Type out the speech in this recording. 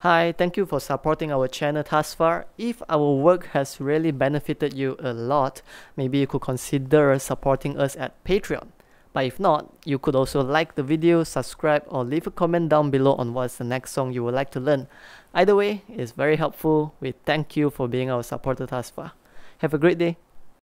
Hi, thank you for supporting our channel thus far. If our work has really benefited you a lot, maybe you could consider supporting us at Patreon. But if not, you could also like the video, subscribe, or leave a comment down below on what's the next song you would like to learn. Either way, it's very helpful. We thank you for being our supporter thus far. Have a great day.